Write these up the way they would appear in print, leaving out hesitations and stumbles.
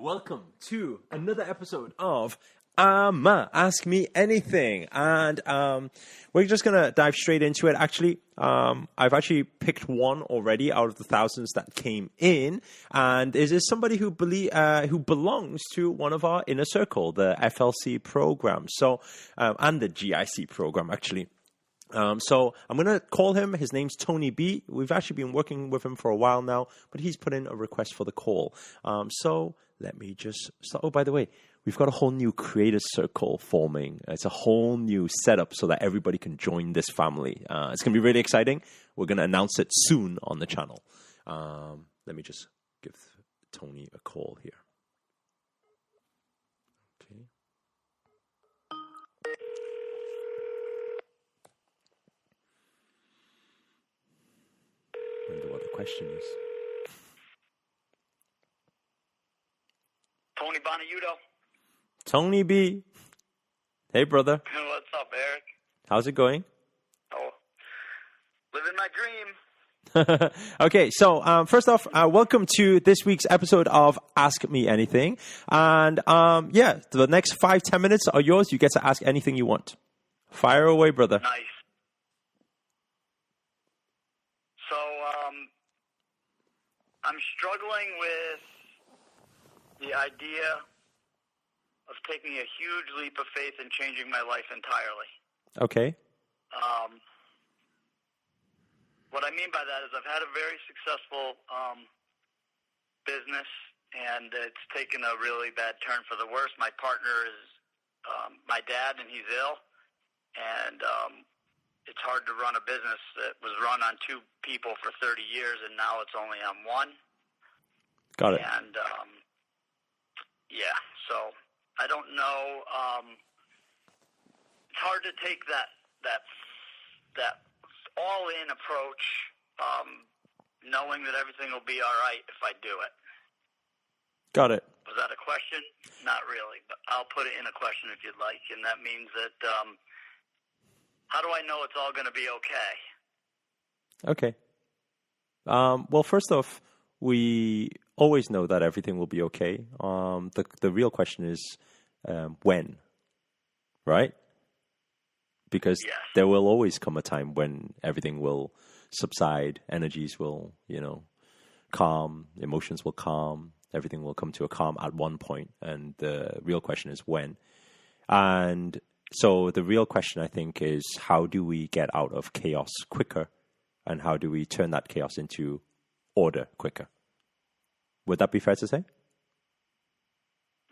Welcome to another episode of Ask Me Anything. And we're just going to dive straight into it. Actually, I've actually picked one already out of the thousands that came in. And this is somebody who belongs to one of our inner circle, the FLC program. So, and the GIC program, actually. So I'm going to call him. His name's Tony B. We've actually been working with him for a while now, but he's put in a request for the call. So let me just start. Oh, by the way, we've got a whole new creator circle forming. It's a whole new setup so that everybody can join this family. It's going to be really exciting. We're going to announce it soon on the channel. Let me just give Tony a call here. Okay. I wonder what the question is. Tony Bonaiuto. Tony B. Hey, brother. What's up, Eric? How's it going? Oh, living my dream. Okay, so first off, welcome to this week's episode of Ask Me Anything. And the next 5-10 minutes are yours. You get to ask anything you want. Fire away, brother. Nice. So, I'm struggling with the idea of taking a huge leap of faith and changing my life entirely. Okay. What I mean by that is I've had a very successful business, and it's taken a really bad turn for the worse. My partner is my dad, and he's ill, and it's hard to run a business that was run on 2 people for 30 years, and now it's only on 1. Got it. And so I don't know. It's hard to take that all-in approach, knowing that everything will be all right if I do it. Got it. Was that a question? Not really, but I'll put it in a question if you'd like, and that means that how do I know it's all going to be okay? Okay. Well, first off, we always know that everything will be okay. The real question is when, right? Because yes. There will always come a time when everything will subside, energies will, calm, emotions will calm, everything will come to a calm at one point, and the real question is when. And so the real question, I think, is how do we get out of chaos quicker, and how do we turn that chaos into order quicker? Would that be fair to say?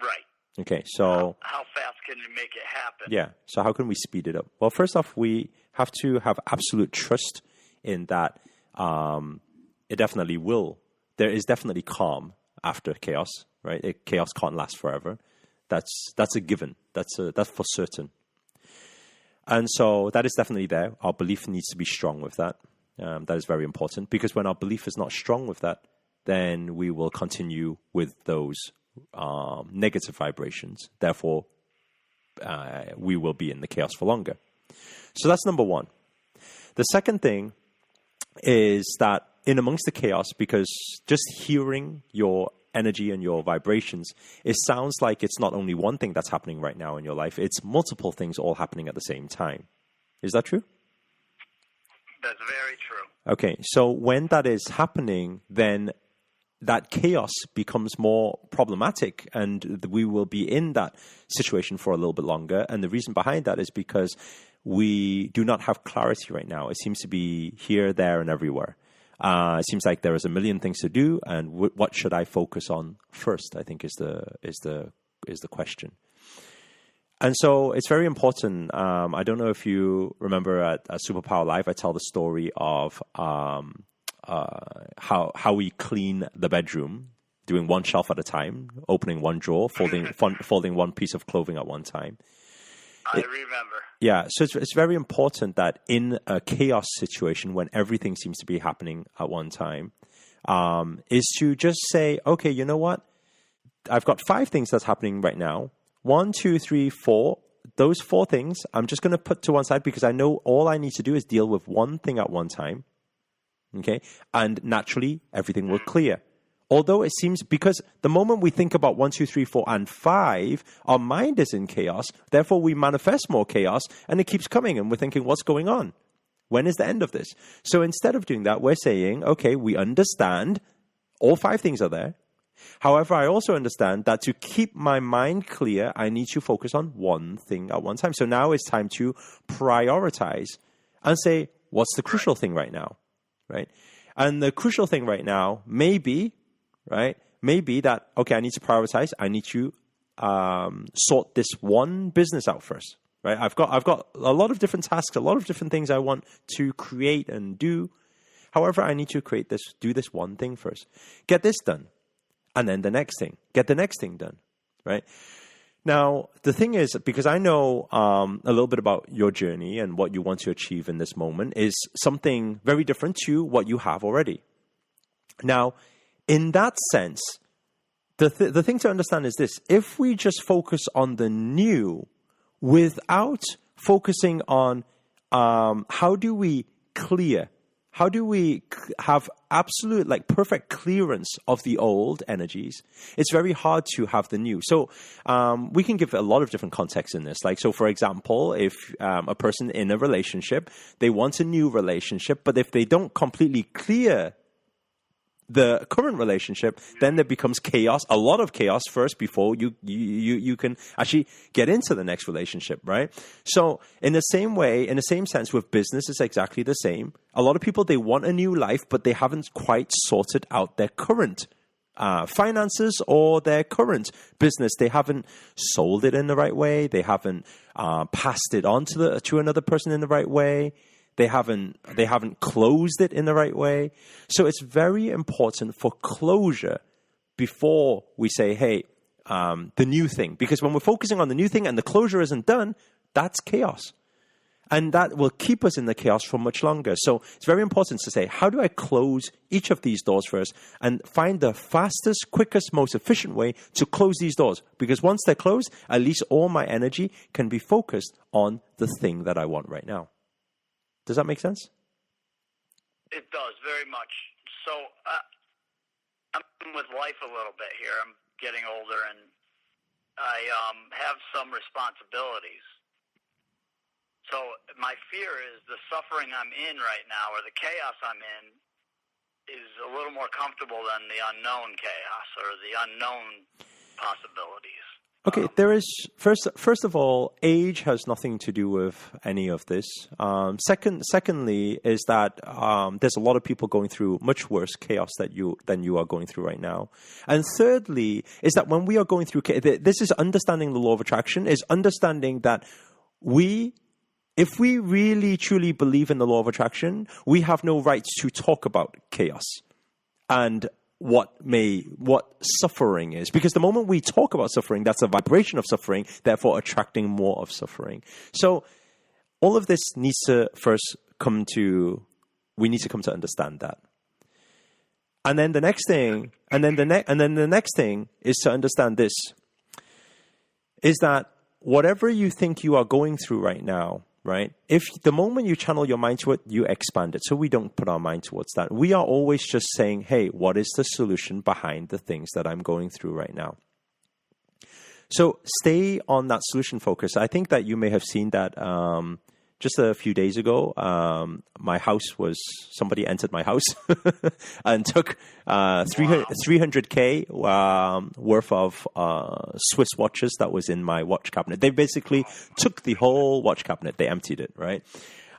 Right. Okay, so how fast can you make it happen? Yeah, so how can we speed it up? Well, first off, we have to have absolute trust in that it definitely will. There is definitely calm after chaos, right? Chaos can't last forever. That's a given. That's for certain. And so that is definitely there. Our belief needs to be strong with that. That is very important, because when our belief is not strong with that, then we will continue with those negative vibrations. Therefore, we will be in the chaos for longer. So that's number one. The second thing is that in amongst the chaos, because just hearing your energy and your vibrations, it sounds like it's not only one thing that's happening right now in your life, it's multiple things all happening at the same time. Is that true? That's very true. Okay, so when that is happening, then that chaos becomes more problematic, and we will be in that situation for a little bit longer. And the reason behind that is because we do not have clarity right now. It seems to be here, there, and everywhere. It seems like there is a million things to do, and what should I focus on first, I think is the question. And so it's very important. I don't know if you remember at Superpower Live, I tell the story of how we clean the bedroom, doing one shelf at a time, opening one drawer, folding one piece of clothing at one time. I remember. Yeah, so it's very important that in a chaos situation, when everything seems to be happening at one time, is to just say, okay, you know what? I've got 5 things that's happening right now. 1, 2, 3, 4. Those 4 things, I'm just going to put to one side, because I know all I need to do is deal with one thing at one time. Okay? And naturally, everything will clear. although it seems, because the moment we think about 1, 2, 3, 4, and 5, our mind is in chaos. Therefore, we manifest more chaos, and it keeps coming, and we're thinking, what's going on? When is the end of this? So instead of doing that, we're saying, okay, we understand all 5 things are there. However, I also understand that to keep my mind clear, I need to focus on one thing at one time. So now it's time to prioritize and say, what's the crucial thing right now, right? And the crucial thing right now may be that, okay, I need to prioritize. I need to sort this one business out first, right? I've got a lot of different tasks, a lot of different things I want to create and do. However, I need to do this one thing first. Get this done. And then the next thing. Get the next thing done, right? Now, the thing is, because I know a little bit about your journey and what you want to achieve in this moment is something very different to what you have already. Now, in that sense, the thing to understand is this. If we just focus on the new without focusing on how do we have absolute, like, perfect clearance of the old energies? It's very hard to have the new. So we can give a lot of different contexts in this. Like, so for example, if a person in a relationship, they want a new relationship, but if they don't completely clear the current relationship, then there becomes chaos, a lot of chaos first before you can actually get into the next relationship, right? So in the same way, in the same sense with business, it's exactly the same. A lot of people, they want a new life, but they haven't quite sorted out their current finances or their current business. They haven't sold it in the right way. They haven't passed it on to another person in the right way. They haven't closed it in the right way. So it's very important for closure before we say, hey, the new thing. Because when we're focusing on the new thing and the closure isn't done, that's chaos. And that will keep us in the chaos for much longer. So it's very important to say, how do I close each of these doors first and find the fastest, quickest, most efficient way to close these doors? Because once they're closed, at least all my energy can be focused on the thing that I want right now. Does that make sense? It does, very much. So I'm with life a little bit here. I'm getting older, and I have some responsibilities. So my fear is the suffering I'm in right now, or the chaos I'm in, is a little more comfortable than the unknown chaos or the unknown possibilities. Okay, there is, first of all, age has nothing to do with any of this. Secondly, is that there's a lot of people going through much worse chaos than you are going through right now. And thirdly, is that when we are going through, this is understanding the law of attraction, is understanding that if we really truly believe in the law of attraction, we have no right to talk about chaos and what suffering is. Because the moment we talk about suffering, that's a vibration of suffering, therefore attracting more of suffering. So all of this needs to first we need to come to understand that. And then the next thing, the next thing is to understand this, is that whatever you think you are going through right now, right? If the moment you channel your mind to it, you expand it. So we don't put our mind towards that. We are always just saying, hey, what is the solution behind the things that I'm going through right now? So stay on that solution focus. I think that you may have seen that just a few days ago, somebody entered my house and took 300K worth of Swiss watches that was in my watch cabinet. They basically took the whole watch cabinet. They emptied it, right?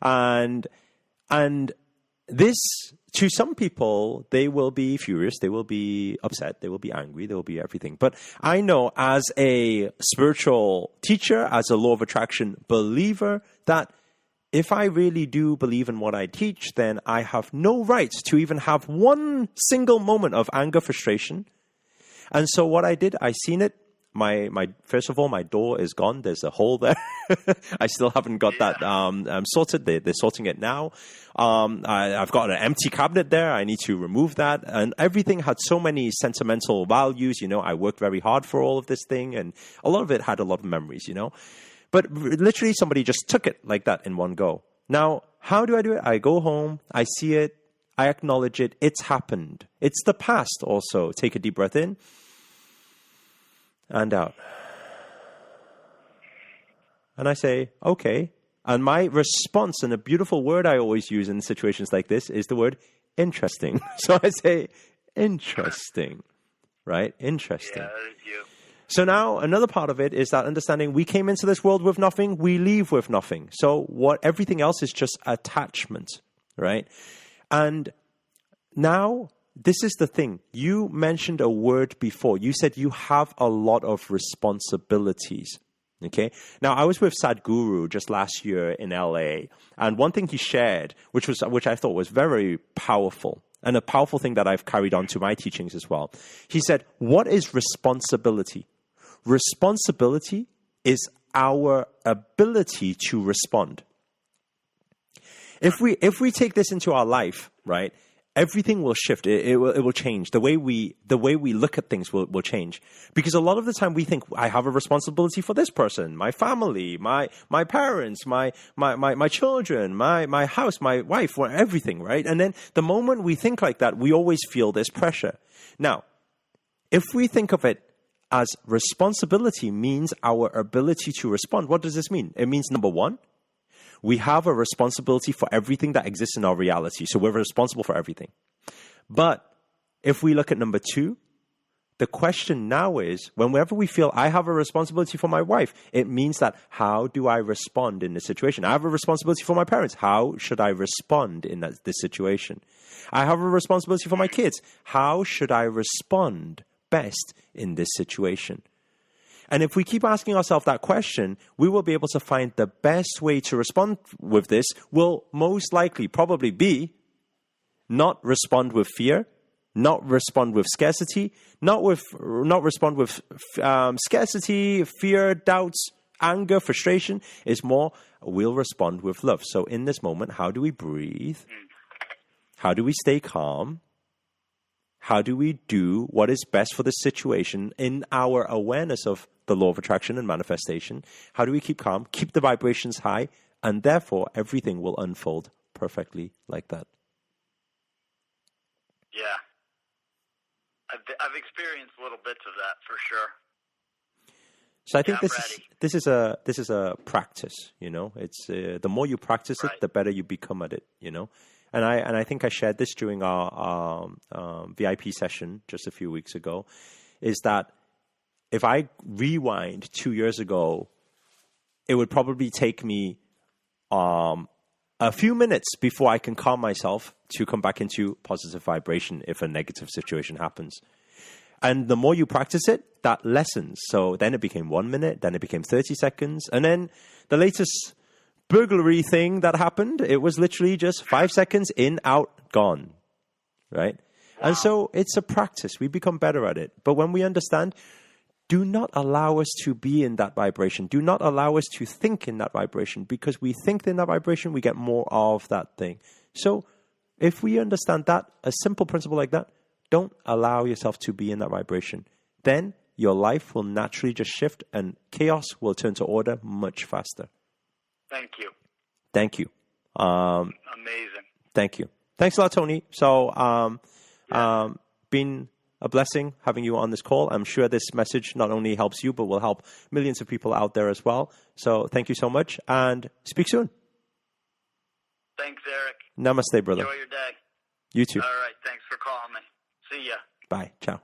And this, to some people, they will be furious, they will be upset, they will be angry, they will be everything. But I know as a spiritual teacher, as a law of attraction believer, that if I really do believe in what I teach, then I have no right to even have one single moment of anger, frustration. And so what I did, I seen it. First of all, my door is gone. There's a hole there. I still haven't got that sorted. They're sorting it now. I've got an empty cabinet there. I need to remove that. And everything had so many sentimental values. I worked very hard for all of this thing, and a lot of it had a lot of memories, But literally somebody just took it like that in one go. Now, how do I do it? I go home, I see it, I acknowledge it. It's happened. It's the past also. Take a deep breath in and out. And I say, okay. And my response, and a beautiful word I always use in situations like this, is the word interesting. So I say, interesting, right? Interesting. Yeah, that is you. So now another part of it is that understanding we came into this world with nothing, we leave with nothing. So everything else is just attachment, right? And now this is the thing. You mentioned a word before. You said you have a lot of responsibilities. Okay. Now I was with Sadhguru just last year in LA, and one thing he shared, which I thought was very powerful, and a powerful thing that I've carried on to my teachings as well. He said, "What is responsibility? Responsibility is our ability to respond. If we take this into our life, right?" Everything will shift. It will change. The way we look at things will change. Because a lot of the time we think, I have a responsibility for this person, my family, my parents, my children, my house, my wife, for everything, right? And then the moment we think like that, we always feel this pressure. Now, if we think of it as responsibility means our ability to respond, what does this mean? It means, number one, we have a responsibility for everything that exists in our reality. So we're responsible for everything. But if we look at number two, the question now is, whenever we feel I have a responsibility for my wife, it means that how do I respond in this situation? I have a responsibility for my parents. How should I respond in this situation? I have a responsibility for my kids. How should I respond best in this situation? And if we keep asking ourselves that question, we will be able to find the best way to respond with this will most likely probably be not respond with fear, not respond with scarcity, not respond with scarcity, fear, doubts, anger, frustration. It's more, we'll respond with love. So in this moment, how do we breathe? How do we stay calm? How do we do what is best for the situation in our awareness of the law of attraction and manifestation? How do we keep calm, keep the vibrations high, and therefore everything will unfold perfectly like that? Yeah. I've experienced little bits of that for sure. So I think this is a practice, you know. It's the more you practice it, the better you become at it, you know. And I think I shared this during our VIP session just a few weeks ago, is that if I rewind 2 years ago, it would probably take me a few minutes before I can calm myself to come back into positive vibration if a negative situation happens. And the more you practice it, that lessens. So then it became 1 minute, then it became 30 seconds. And then the latest burglary thing that happened, it was literally just 5 seconds, in, out, gone, right? Wow. And so it's a practice. We become better at it. But when we understand, do not allow us to be in that vibration. Do not allow us to think in that vibration, because we think in that vibration, we get more of that thing. So if we understand that, a simple principle like that, don't allow yourself to be in that vibration. Then your life will naturally just shift and chaos will turn to order much faster. Thank you. Thank you. Amazing. Thank you. Thanks a lot, Tony. So, been a blessing having you on this call. I'm sure this message not only helps you, but will help millions of people out there as well. So thank you so much, and speak soon. Thanks, Eric. Namaste, brother. Enjoy your day. You too. All right. Thanks for calling me. See ya. Bye. Ciao.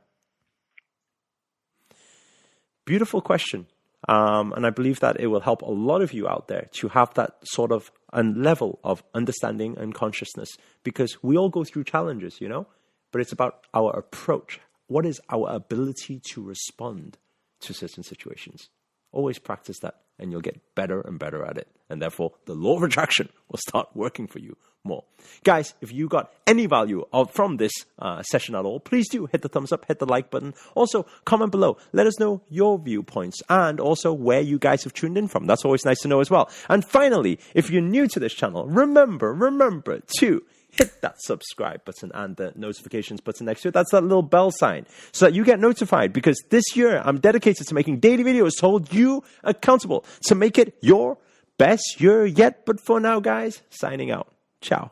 Beautiful question. And I believe that it will help a lot of you out there to have that sort of a level of understanding and consciousness, because we all go through challenges, you know, but it's about our approach. What is our ability to respond to certain situations? Always practice that, and you'll get better and better at it. And therefore, the law of attraction will start working for you more. Guys, if you got any value from this session at all, please do hit the thumbs up, hit the like button. Also, comment below. Let us know your viewpoints and also where you guys have tuned in from. That's always nice to know as well. And finally, if you're new to this channel, remember to hit that subscribe button and the notifications button next to it. That's that little bell sign, so that you get notified, because this year I'm dedicated to making daily videos to hold you accountable to make it your best year yet. But for now, guys, signing out. Ciao.